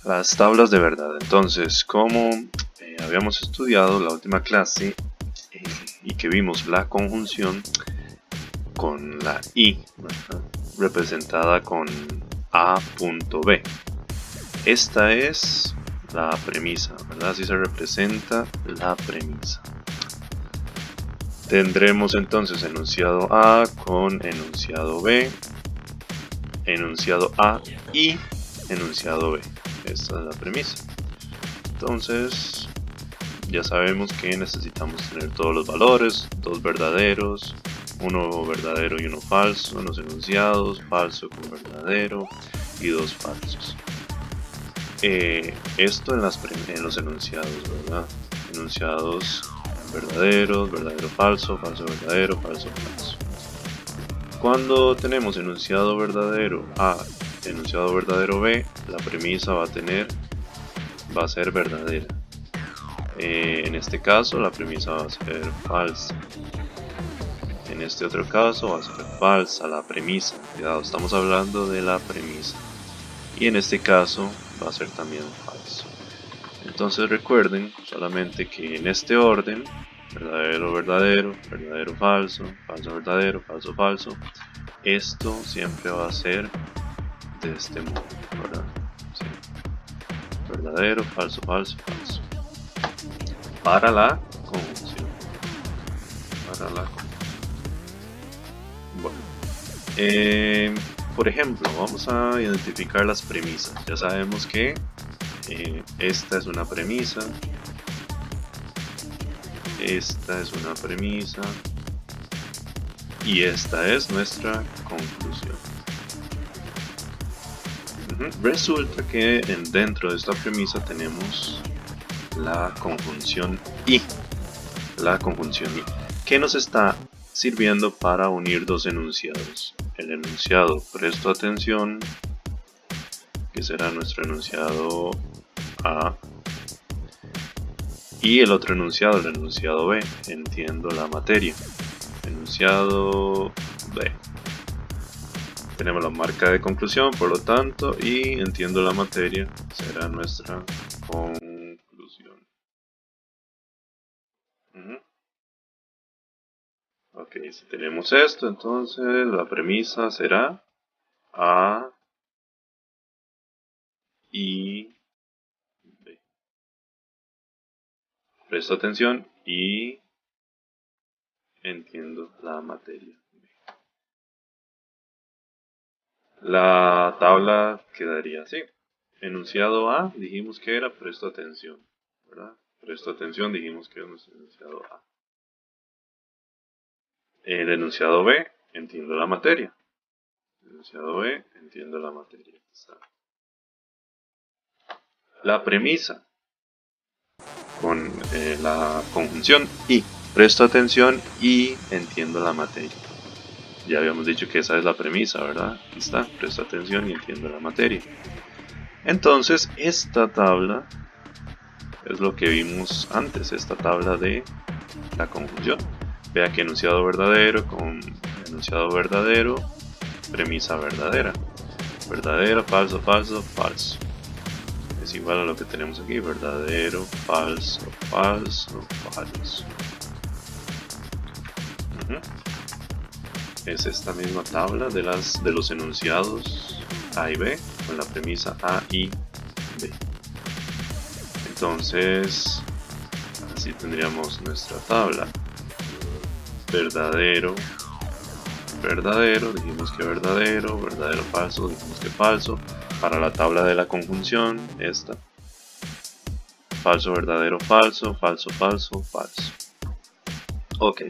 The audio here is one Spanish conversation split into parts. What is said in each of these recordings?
Las tablas de verdad. Entonces, como habíamos estudiado la última clase y que vimos la conjunción con la i, ¿verdad?, representada con a.b. Esta es la premisa, ¿verdad? Así se representa la premisa. Tendremos entonces enunciado A con enunciado B, enunciado A y enunciado B. Esta es la premisa. Entonces ya sabemos que necesitamos tener todos los valores, dos verdaderos, uno verdadero y uno falso, unos enunciados, falso con verdadero y dos falsos. Esto en los enunciados, ¿verdad? Enunciados verdaderos, verdadero falso, falso verdadero, falso falso. Cuando tenemos enunciado verdadero A, enunciado verdadero B, la premisa va a ser verdadera. En este caso la premisa va a ser falsa. En este otro caso va a ser falsa la premisa. Cuidado, estamos hablando de la premisa. Y en este caso va a ser también falso. Entonces recuerden solamente que en este orden, verdadero verdadero, verdadero falso, falso verdadero, falso falso, esto siempre va a ser de este modo, ¿verdad? Sí. Verdadero, falso, falso, falso. Para la conjunción. Bueno, por ejemplo, vamos a identificar las premisas. Ya sabemos que esta es una premisa, esta es una premisa y esta es nuestra conclusión. Resulta que dentro de esta premisa tenemos la conjunción y. La conjunción y, que nos está sirviendo para unir dos enunciados. El enunciado presto atención, que será nuestro enunciado A, y el otro enunciado, el enunciado B, entiendo la materia. Enunciado B. Tenemos la marca de conclusión, por lo tanto, y entiendo la materia será nuestra conclusión. Ok, si tenemos esto, entonces la premisa será A y B. Presto atención y entiendo la materia. La tabla quedaría así. Enunciado A, dijimos que era presto atención, ¿verdad? Presto atención, dijimos que era nuestro enunciado A. El enunciado B, entiendo la materia. El enunciado B, entiendo la materia. Está. La premisa con la conjunción y. Presto atención y entiendo la materia. Ya habíamos dicho que esa es la premisa, ¿verdad? Aquí está, presto atención y entiendo la materia. Entonces, esta tabla es lo que vimos antes, esta tabla de la conjunción. Vea que enunciado verdadero con enunciado verdadero, premisa verdadera. Verdadero, falso, falso, falso. Es igual a lo que tenemos aquí, verdadero, falso, falso, falso. Es esta misma tabla de los enunciados A y B con la premisa A y B. Entonces, así tendríamos nuestra tabla. Verdadero, verdadero, dijimos que verdadero, verdadero, falso, dijimos que falso. Para la tabla de la conjunción, esta. Falso, verdadero, falso, falso, falso, falso. Ok.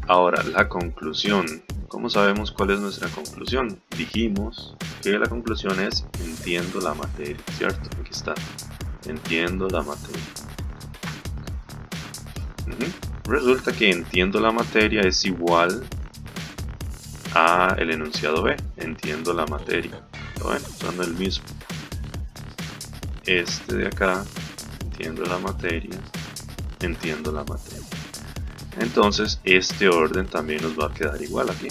Ahora, la conclusión. ¿Cómo sabemos cuál es nuestra conclusión? Dijimos que la conclusión es entiendo la materia, ¿cierto? Aquí está. Entiendo la materia. Resulta que entiendo la materia es igual a el enunciado B. Entiendo la materia. ¿Lo ven? Son el mismo. Este de acá, entiendo la materia, entiendo la materia. Entonces este orden también nos va a quedar igual aquí.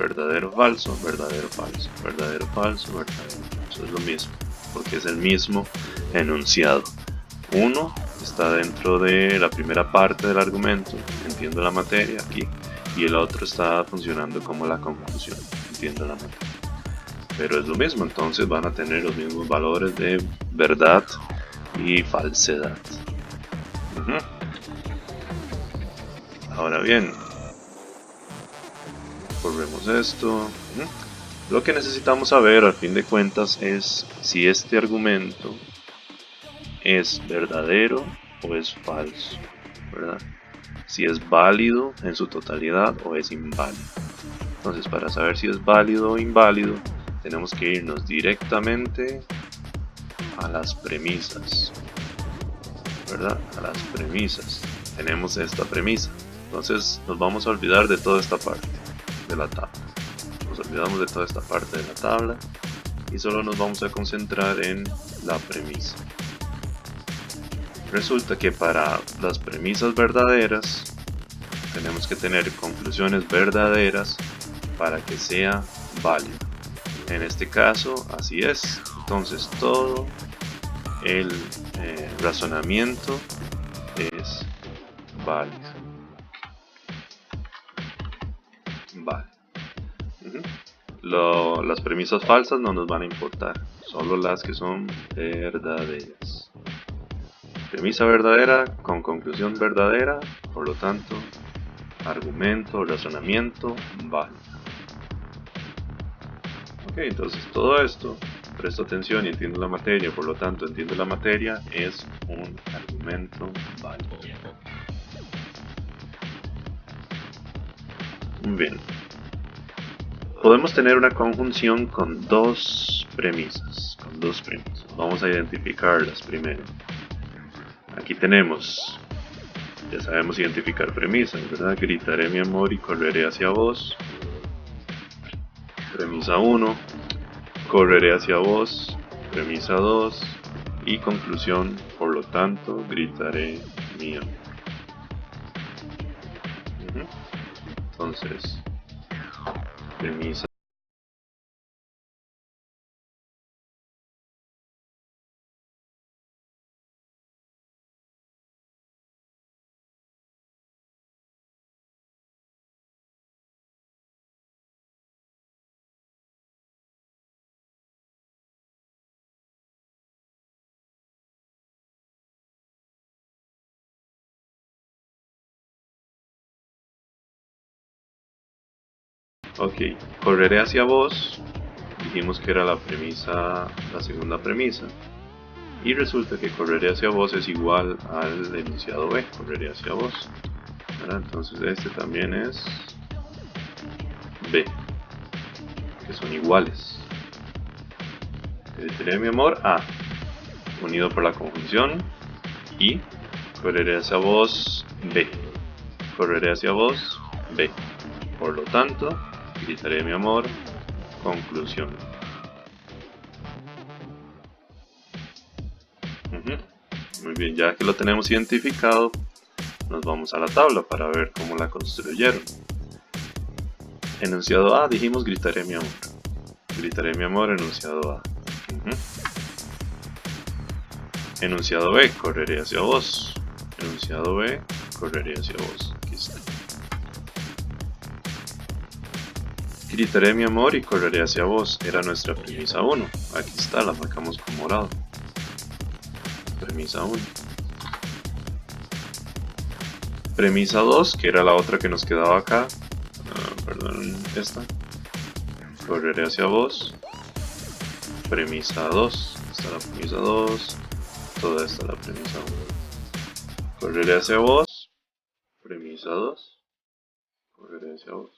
verdadero, falso, verdadero, falso, verdadero, falso, verdadero, falso. Es lo mismo, porque es el mismo enunciado. Uno está dentro de la primera parte del argumento, entiendo la materia aquí, y el otro está funcionando como la conclusión, entiendo la materia. Pero es lo mismo, entonces van a tener los mismos valores de verdad y falsedad. Ahora bien, corremos esto. Lo que necesitamos saber al fin de cuentas es si este argumento es verdadero o es falso, ¿verdad? Si es válido en su totalidad o es inválido. Entonces, para saber si es válido o inválido, tenemos que irnos directamente a las premisas, ¿verdad? A las premisas. Tenemos esta premisa. Entonces, nos vamos a olvidar de toda esta parte de la tabla. Nos olvidamos de toda esta parte de la tabla y solo nos vamos a concentrar en la premisa. Resulta que para las premisas verdaderas tenemos que tener conclusiones verdaderas para que sea válido. En este caso así es. Entonces todo el razonamiento es válido. Las premisas falsas no nos van a importar, solo las que son verdaderas. Premisa verdadera con conclusión verdadera, por lo tanto, argumento o razonamiento válido. Ok, entonces todo esto, presto atención y entiendo la materia, por lo tanto entiendo la materia, es un argumento válido. Bien. Podemos tener una conjunción con dos premisas. Vamos a identificarlas primero. Aquí tenemos, ya sabemos identificar premisas, ¿verdad? Gritaré mi amor y correré hacia vos. Premisa 1. Correré hacia vos. Premisa 2. Y conclusión, por lo tanto, gritaré mi amor. Entonces, premisa. Ok, correré hacia vos. Dijimos que era la segunda premisa. Y resulta que correré hacia vos es igual al enunciado B, correré hacia vos. ¿Verdad? Entonces este también es B, que son iguales. Gritaré mi amor A, unido por la conjunción, y correré hacia vos B, correré hacia vos B. Por lo tanto, gritaré mi amor, conclusión. Muy bien, ya que lo tenemos identificado, nos vamos a la tabla para ver cómo la construyeron. Enunciado A, dijimos gritaré mi amor. Gritaré mi amor, enunciado A. Enunciado B, correré hacia vos. Enunciado B, correré hacia vos. Aquí está. Gritaré mi amor y correré hacia vos. Era nuestra premisa 1. Aquí está, la marcamos con morado. Premisa 1. Premisa 2, que era la otra que nos quedaba acá. Perdón, esta. Correré hacia vos. Premisa 2. Esta es la premisa 2. Toda esta es la premisa 1. Correré hacia vos. Premisa 2. Correré hacia vos.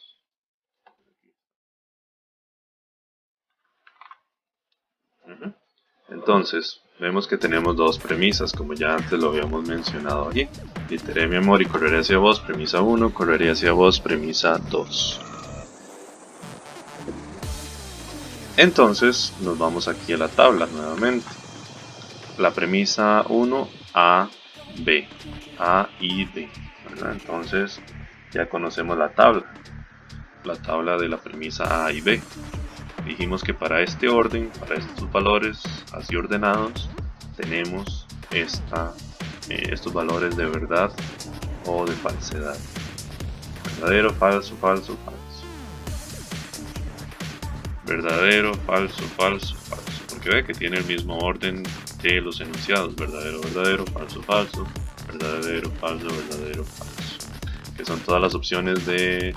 Entonces, vemos que tenemos dos premisas, como ya antes lo habíamos mencionado aquí. Gritaré mi amor y correré hacia vos, premisa 1, correré hacia vos, premisa 2. Entonces, nos vamos aquí a la tabla nuevamente. La premisa 1, A, B. A y B, ¿verdad? Entonces, ya conocemos la tabla. la tabla de la premisa A y B. Dijimos que para este orden, para estos valores así ordenados, tenemos estos valores de verdad o de falsedad. Verdadero, falso, falso, falso. Verdadero, falso, falso, falso. Porque ve que tiene el mismo orden de los enunciados. Verdadero, verdadero, falso, falso. Verdadero, falso, verdadero, falso. Que son todas las opciones de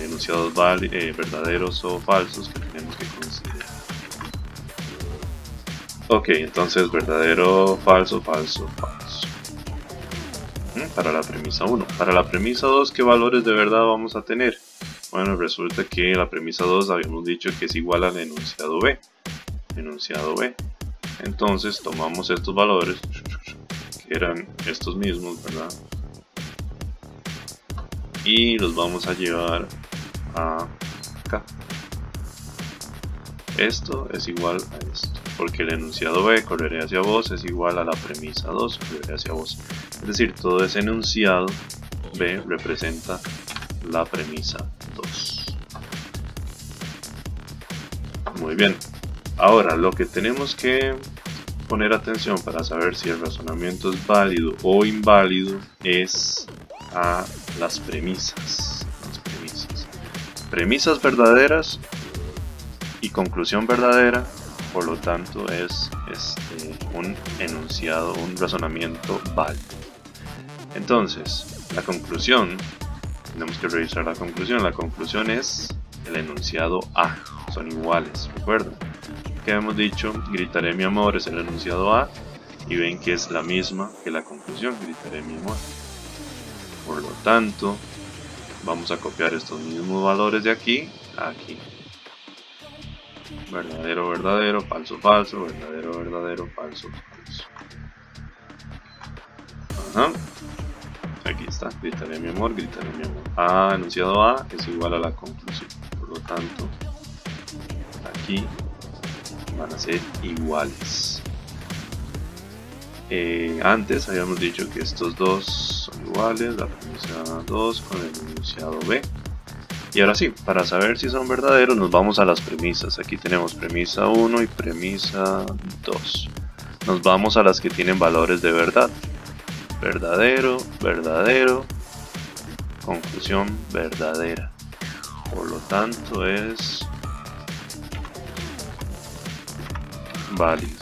enunciados verdaderos o falsos que tenemos que considerar. Ok, entonces verdadero, falso, falso, falso. Para la premisa 1. Para la premisa 2, ¿qué valores de verdad vamos a tener? Bueno, resulta que la premisa 2 habíamos dicho que es igual al enunciado B. Enunciado B. Entonces tomamos estos valores, que eran estos mismos, ¿verdad? Y los vamos a llevar a acá. Esto es igual a esto, porque el enunciado B, correré hacia vos, es igual a la premisa 2, correré hacia vos. Es decir, todo ese enunciado B representa la premisa 2. Muy bien. Ahora, lo que tenemos que poner atención para saber si el razonamiento es válido o inválido es a las premisas. Premisas verdaderas y conclusión verdadera, por lo tanto es un enunciado, un razonamiento válido. Entonces, la conclusión, tenemos que revisar la conclusión. La conclusión es el enunciado A, son iguales, ¿recuerdan? Que hemos dicho, gritaré mi amor es el enunciado A, y ven que es la misma que la conclusión, gritaré mi amor. Por lo tanto, vamos a copiar estos mismos valores de aquí a aquí. Verdadero, verdadero, falso, falso, verdadero, verdadero, falso, falso. Ajá. Aquí está, gritaré mi amor, gritaré mi amor. A, enunciado A es igual a la conclusión. Por lo tanto, aquí van a ser iguales. Antes habíamos dicho que estos dos son iguales, la premisa 2 con el enunciado B. Y ahora sí, para saber si son verdaderos nos vamos a las premisas. Aquí tenemos premisa 1 y premisa 2. Nos vamos a las que tienen valores de verdad. Verdadero, verdadero, conclusión verdadera. Por lo tanto es válido.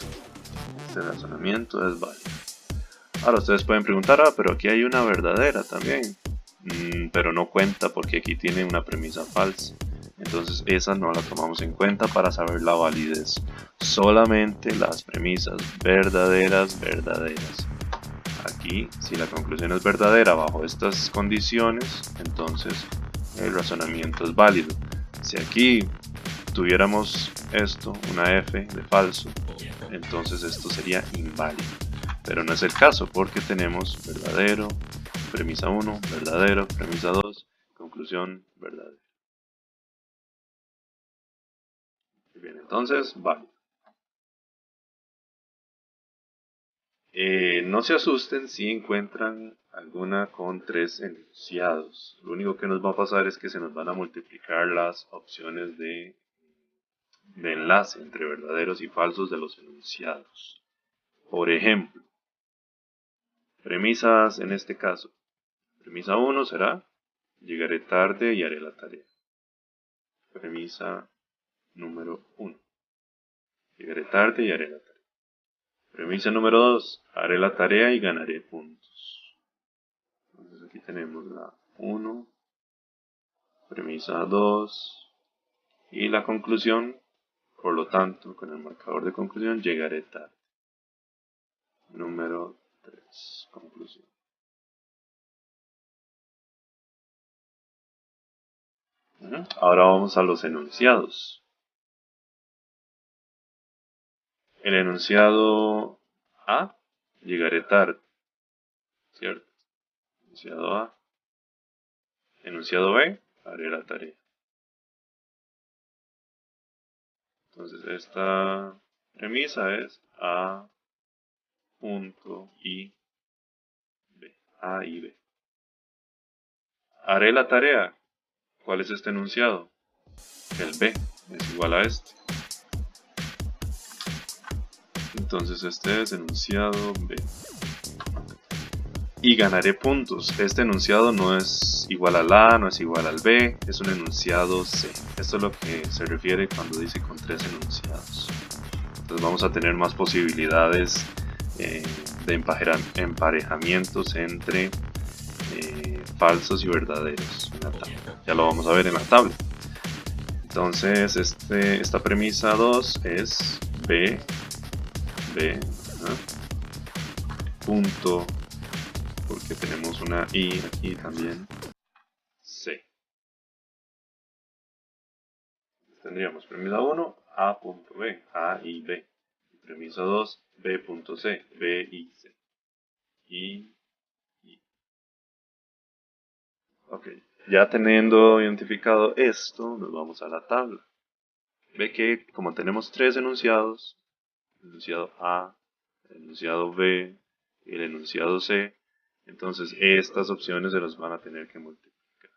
Este razonamiento es válido. Ahora ustedes pueden preguntar, pero aquí hay una verdadera también. Pero no cuenta porque aquí tiene una premisa falsa. Entonces esa no la tomamos en cuenta para saber la validez. Solamente las premisas verdaderas, verdaderas. Aquí, si la conclusión es verdadera bajo estas condiciones, entonces el razonamiento es válido. Si aquí tuviéramos esto, una F de falso, entonces esto sería inválido. Pero no es el caso porque tenemos verdadero, premisa 1, verdadero, premisa 2, conclusión verdadera. Bien, entonces válido. No se asusten si encuentran alguna con 3 enunciados. Lo único que nos va a pasar es que se nos van a multiplicar las opciones de enlace entre verdaderos y falsos de los enunciados. Por ejemplo, premisas en este caso. Premisa 1 será, llegaré tarde y haré la tarea. Premisa número 1. Llegaré tarde y haré la tarea. Premisa número 2. Haré la tarea y ganaré puntos. Entonces aquí tenemos la 1, premisa 2 y la conclusión. Por lo tanto, con el marcador de conclusión llegaré tarde. Número 3. Conclusión. Ahora vamos a los enunciados. El enunciado A, llegaré tarde, ¿cierto? Enunciado A. Enunciado B, haré la tarea. Entonces esta premisa es A punto y B. A y B. Haré la tarea. ¿Cuál es este enunciado? El B es igual a este. Entonces este es enunciado B. Y ganaré puntos. Este enunciado no es igual al A, no es igual al B, es un enunciado C. Esto es lo que se refiere cuando dice con 3 enunciados. Entonces vamos a tener más posibilidades de emparejamientos entre falsos y verdaderos en la tabla. Ya lo vamos a ver en la tabla. Entonces esta premisa 2 es B, punto, porque tenemos una I aquí también, C. Tendríamos premisa 1, A punto B, A y B. Premisa 2, B punto C, B y C. Y. Ok, ya teniendo identificado esto, nos vamos a la tabla. Ve que como tenemos 3 enunciados, el enunciado A, el enunciado B y el enunciado C, entonces estas opciones se las van a tener que multiplicar.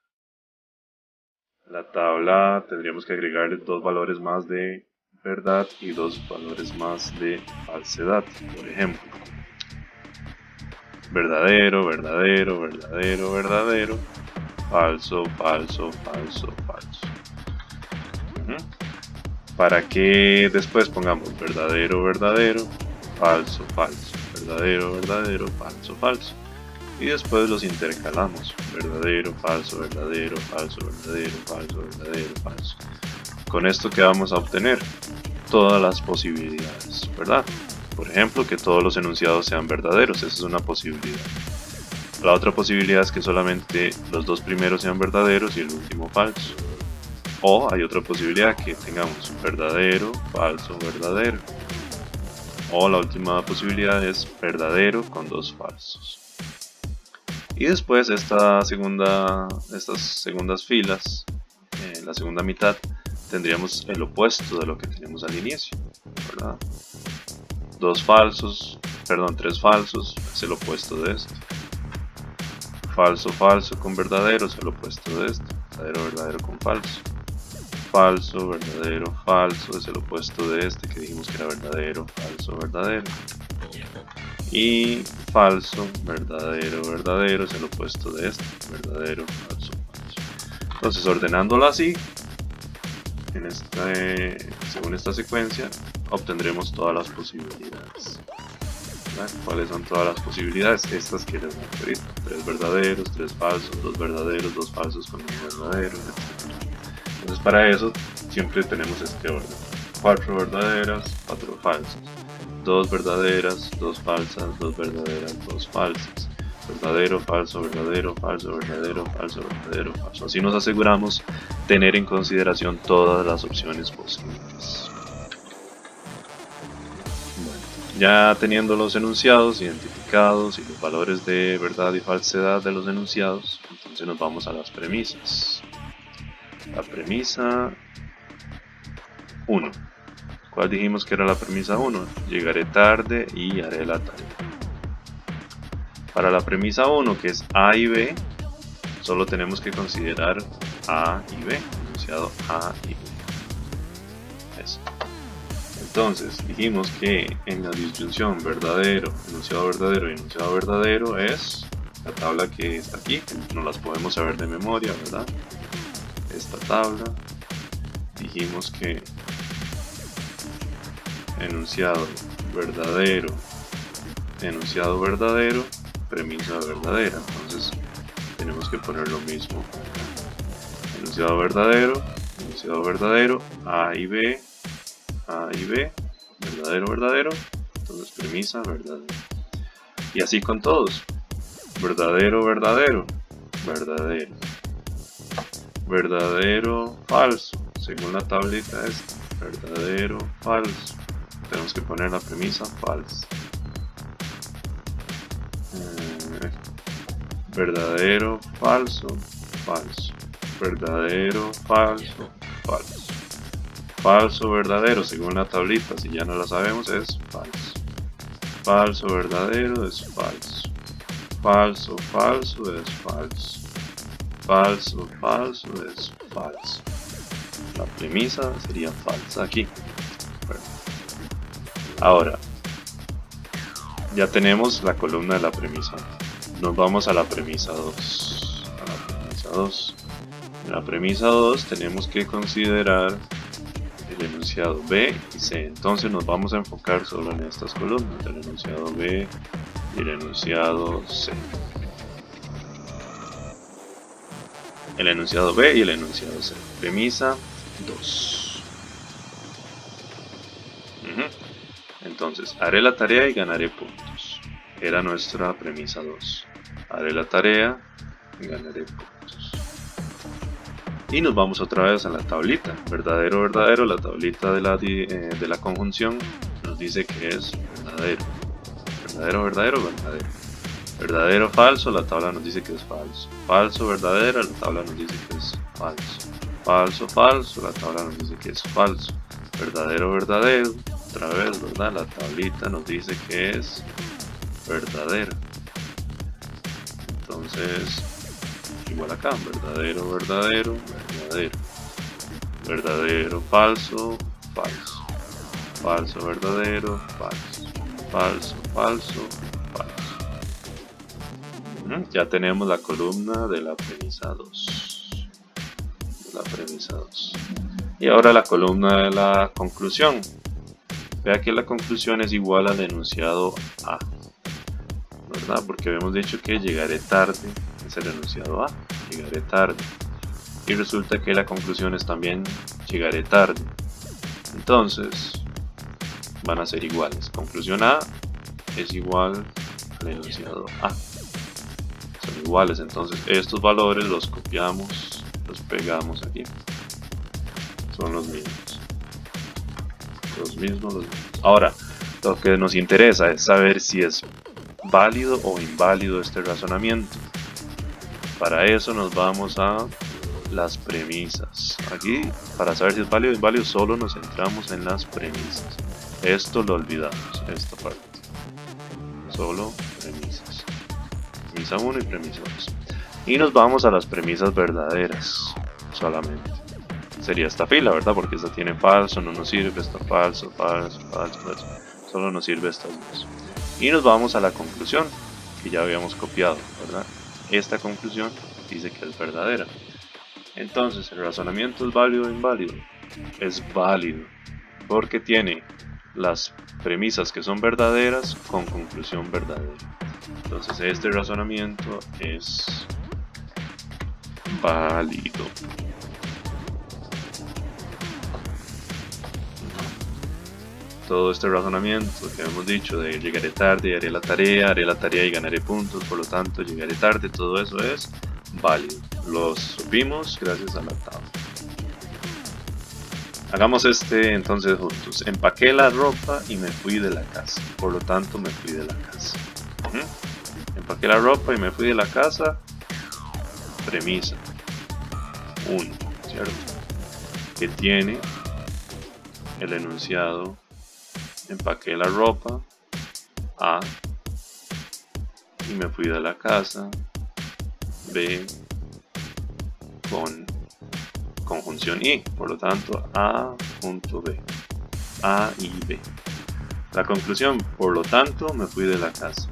A la tabla tendríamos que agregarle 2 valores más de verdad y 2 valores más de falsedad. Por ejemplo, verdadero, verdadero, verdadero, verdadero, falso, falso, falso, falso. Para que después pongamos verdadero, verdadero, falso, falso, verdadero, verdadero, falso, falso. Y después los intercalamos, verdadero, falso, verdadero, falso, verdadero, falso, verdadero, falso. Con esto, ¿qué vamos a obtener? Todas las posibilidades, ¿verdad? Por ejemplo, que todos los enunciados sean verdaderos, esa es una posibilidad. La otra posibilidad es que solamente los 2 primeros sean verdaderos y el último falso. O hay otra posibilidad que tengamos verdadero, falso, verdadero. O la última posibilidad es verdadero con 2 falsos. Y después estas segundas filas, en la segunda mitad, tendríamos el opuesto de lo que tenemos al inicio, ¿verdad? 3 falsos, es el opuesto de esto. Falso, falso con verdadero es el opuesto de esto. Verdadero, verdadero con falso. Falso, verdadero, falso es el opuesto de este que dijimos que era verdadero, falso, verdadero. Y falso, verdadero, verdadero es el opuesto de este, verdadero, falso, falso. Entonces, ordenándolo así, según esta secuencia, obtendremos todas las posibilidades. ¿Cuáles son todas las posibilidades? Estas que les muestro ahorita: 3 verdaderos, 3 falsos, 2 verdaderos, 2 falsos con 1 verdadero, etc. Entonces, para eso siempre tenemos este orden: 4 verdaderas, 4 falsas, 2 verdaderas, 2 falsas, 2 verdaderas, 2 falsas, verdadero, falso, verdadero, falso, verdadero, falso, verdadero, falso. Así nos aseguramos tener en consideración todas las opciones posibles. Bueno, ya teniendo los enunciados identificados y los valores de verdad y falsedad de los enunciados, entonces nos vamos a las premisas. La premisa 1. ¿Cuál dijimos que era la premisa 1? Llegaré tarde y haré la tarea. Para la premisa 1, que es A y B, solo tenemos que considerar A y B, enunciado A y B. Eso. Entonces, dijimos que en la disyunción verdadero, enunciado verdadero y enunciado verdadero es la tabla que está aquí, no las podemos saber de memoria, ¿verdad? Esta tabla, dijimos que enunciado verdadero, premisa verdadera. Entonces tenemos que poner lo mismo: enunciado verdadero, A y B, verdadero, verdadero, entonces premisa verdadera. Y así con todos: verdadero, verdadero, verdadero, verdadero, falso. Según la tablita es verdadero, falso. Tenemos que poner la premisa falsa. Verdadero, falso, falso. Verdadero, falso, falso. Falso, verdadero, según la tablita, si ya no la sabemos, es falso. Falso, verdadero es falso. Falso, falso es falso. falso, falso es falso. La premisa sería falsa aquí. Bueno, ahora, ya tenemos la columna de la premisa. Nos vamos a la premisa 2. A la premisa 2. En la premisa 2 tenemos que considerar el enunciado B y C. Entonces nos vamos a enfocar solo en estas columnas, el enunciado B y el enunciado C. El enunciado B y el enunciado C. Premisa 2. Entonces, haré la tarea y ganaré puntos. Era nuestra premisa 2. Haré la tarea y ganaré puntos. Y nos vamos otra vez a la tablita. Verdadero, verdadero. La tablita de la conjunción nos dice que es verdadero. Verdadero, verdadero, verdadero. Verdadero, falso. La tabla nos dice que es falso. Falso, verdadero. La tabla nos dice que es falso. Falso, falso. La tabla nos dice que es falso. Verdadero, verdadero. Otra vez, ¿verdad? La tablita nos dice que es verdadero. Entonces, igual acá, verdadero, verdadero, verdadero. Verdadero, falso, falso. Falso, verdadero, falso. Falso, falso, falso. Ya tenemos la columna de la premisa 2. La premisa 2. Y ahora la columna de la conclusión. Vea que la conclusión es igual al enunciado A, ¿verdad? Porque habíamos dicho que llegaré tarde es el enunciado A, llegaré tarde. Y resulta que la conclusión es también llegaré tarde. Entonces, van a ser iguales. Conclusión A es igual al enunciado A. Son iguales, entonces estos valores los copiamos, los pegamos aquí. Son los mismos. Los mismos. Ahora, lo que nos interesa es saber si es válido o inválido este razonamiento. Para eso nos vamos a las premisas. Aquí, para saber si es válido o inválido, solo nos centramos en las premisas. Esto lo olvidamos, esta parte. Solo premisas. Premisa 1 y premisa 2. Y nos vamos a las premisas verdaderas, solamente. Sería esta fila, ¿verdad? Porque esta tiene falso, no nos sirve, esta falso, falso, falso, falso. Solo nos sirve estas dos. Y nos vamos a la conclusión, que ya habíamos copiado, ¿verdad? Esta conclusión dice que es verdadera. Entonces, ¿el razonamiento es válido o inválido? Es válido, porque tiene las premisas que son verdaderas con conclusión verdadera. Entonces, este razonamiento es válido. Todo este razonamiento que hemos dicho de llegaré tarde y haré la tarea y ganaré puntos, por lo tanto llegaré tarde, todo eso es válido. Lo supimos gracias a la tabla. Hagamos entonces juntos. Empaqué la ropa y me fui de la casa, por lo tanto me fui de la casa. Empaqué la ropa y me fui de la casa. Premisa 1, ¿cierto? Que tiene el enunciado: empaqué la ropa, A, y me fui de la casa, B, con conjunción I, por lo tanto A punto B, A y B. La conclusión, por lo tanto, me fui de la casa.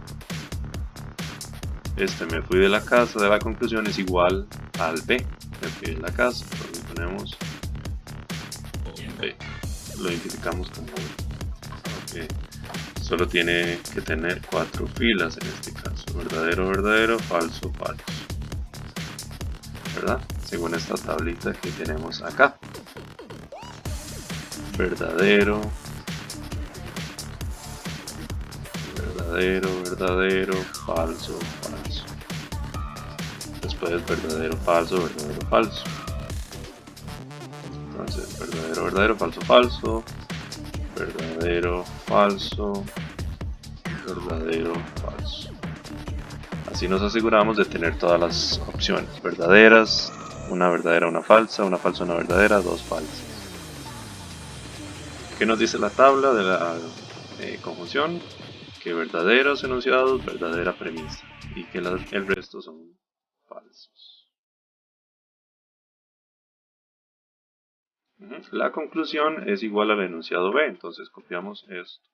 Me fui de la casa de la conclusión es igual al B, me fui de la casa, entonces ponemos B, lo identificamos como B. Okay. Solo tiene que tener 4 filas en este caso: verdadero, verdadero, falso, falso, ¿verdad? Según esta tablita que tenemos acá. Verdadero, verdadero, verdadero, falso, falso. Después verdadero, falso, verdadero, falso. Entonces verdadero, verdadero, falso, falso. Verdadero, falso, verdadero, falso. Así nos aseguramos de tener todas las opciones verdaderas: una verdadera, una falsa, una falsa, una verdadera, dos falsas. ¿Qué nos dice la tabla de la conjunción? Que verdaderos enunciados, verdadera premisa, y que el resto son falsos. La conclusión es igual al enunciado B, entonces copiamos esto.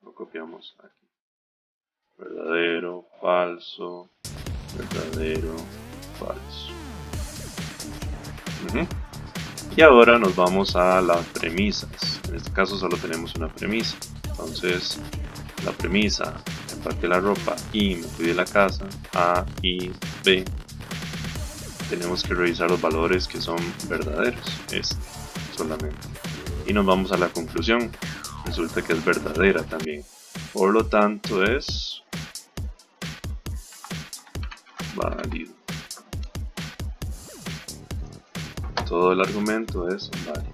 Lo copiamos aquí. Verdadero, falso, verdadero, falso. Y ahora nos vamos a las premisas. En este caso solo tenemos una premisa. Entonces, la premisa, empaqué la ropa y me fui de la casa, A y B. Tenemos que revisar los valores que son verdaderos, solamente. Y nos vamos a la conclusión. Resulta que es verdadera también. Por lo tanto es válido. Todo el argumento es válido.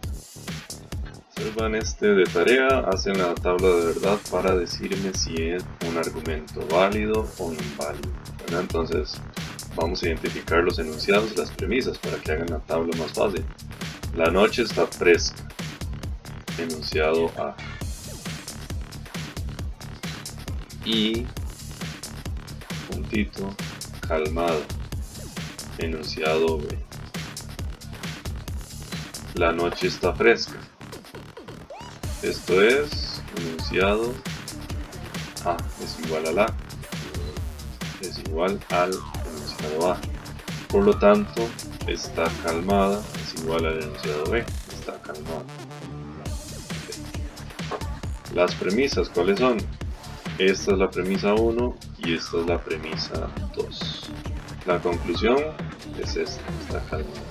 Observan este de tarea, hacen la tabla de verdad para decirme si es un argumento válido o inválido. ¿Verdad? Entonces vamos a identificar los enunciados y las premisas para que hagan la tabla más fácil. La noche está fresca. Enunciado A. Y puntito calmado. Enunciado B. La noche está fresca. Esto es enunciado A es igual a la es igual al enunciado A. Por lo tanto, está calmada es igual al enunciado B. Está calmada. Las premisas, ¿cuáles son? Esta es la premisa 1 y esta es la premisa 2. La conclusión es esta, está calmada.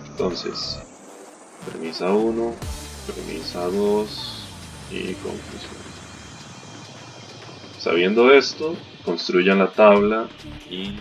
Entonces, premisa 1, premisa 2 y conclusión. Sabiendo esto, construyan la tabla y